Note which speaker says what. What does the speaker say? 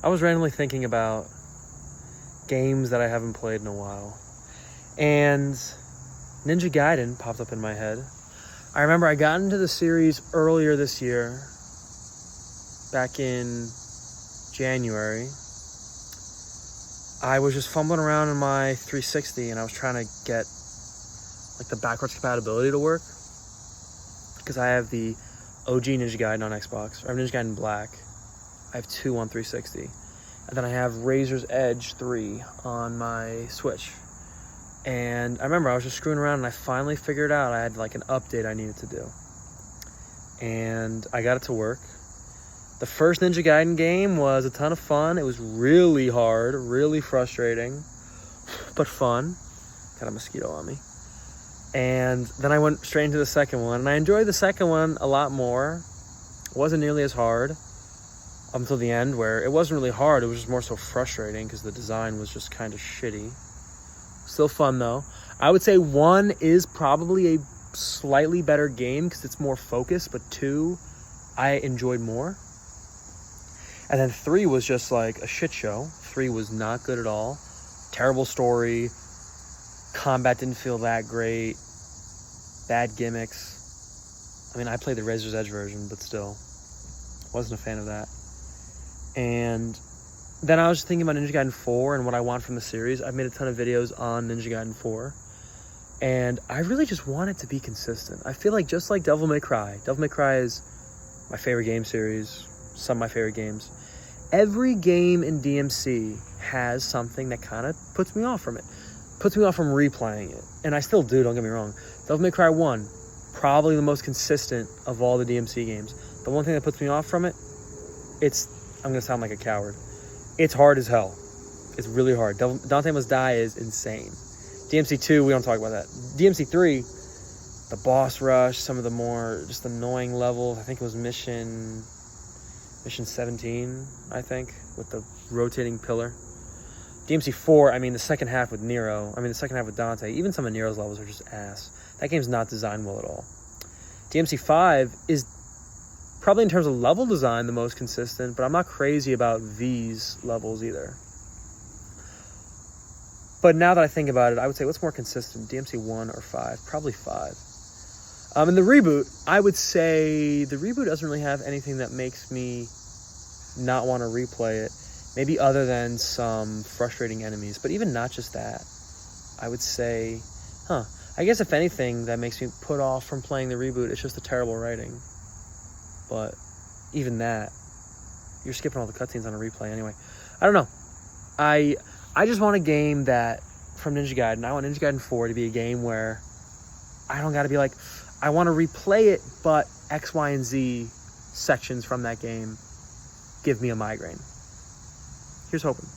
Speaker 1: I was randomly thinking about games that I haven't played in a while, and Ninja Gaiden popped up in my head. I remember I got into the series earlier this year, back in January. I was just fumbling around in my 360 and I was trying to get like the backwards compatibility to work, because I have the OG Ninja Gaiden on Xbox. I have Ninja Gaiden Black. I have 2 on 360. And then I have Razor's Edge 3 on my Switch. And I remember I was just screwing around and I finally figured out I had like an update I needed to do. And I got it to work. The first Ninja Gaiden game was a ton of fun. It was really hard, really frustrating, but fun. Got a mosquito on me. And then I went straight into the second one, and I enjoyed the second one a lot more. It wasn't nearly as hard up until the end, where it wasn't really hard. It was just more so frustrating because the design was just kind of shitty. Still fun, though. I would say 1 is probably a slightly better game because it's more focused, but 2 I enjoyed more. And then 3 was just like a shit show. 3 was not good at all. Terrible story. Combat didn't feel that great. Bad gimmicks. I mean, I played the Razor's Edge version, but still. Wasn't a fan of that. And then I was thinking about Ninja Gaiden 4 and what I want from the series. I've made a ton of videos on Ninja Gaiden 4. And I really just want it to be consistent. I feel like just like Devil May Cry. Devil May Cry is my favorite game series. Some of my favorite games. Every game in DMC has something that kind of puts me off from it. Puts me off from replaying it. And I still do, don't get me wrong. Devil May Cry 1, probably the most consistent of all the DMC games. The one thing that puts me off from it, I'm going to sound like a coward. It's hard as hell. It's really hard. Dante Must Die is insane. DMC 2, we don't talk about that. DMC 3, the boss rush, some of the more just annoying levels. I think it was Mission 17, I think, with the rotating pillar. DMC 4, I mean, the second half with Nero, the second half with Dante, even some of Nero's levels are just ass. That game's not designed well at all. DMC 5 is probably in terms of level design the most consistent, but I'm not crazy about V's levels either. But now that I think about it, I would say what's more consistent, DMC 1 or 5? Probably 5. And the reboot, I would say the reboot doesn't really have anything that makes me not want to replay it. Maybe other than some frustrating enemies. But even not just that. I would say, I guess if anything that makes me put off from playing the reboot, it's just the terrible writing. But even that, you're skipping all the cutscenes on a replay anyway. I don't know. I just want a game that, from Ninja Gaiden, I want Ninja Gaiden 4 to be a game where I don't got to be like, I want to replay it, but X, Y, and Z sections from that game give me a migraine. Here's hoping.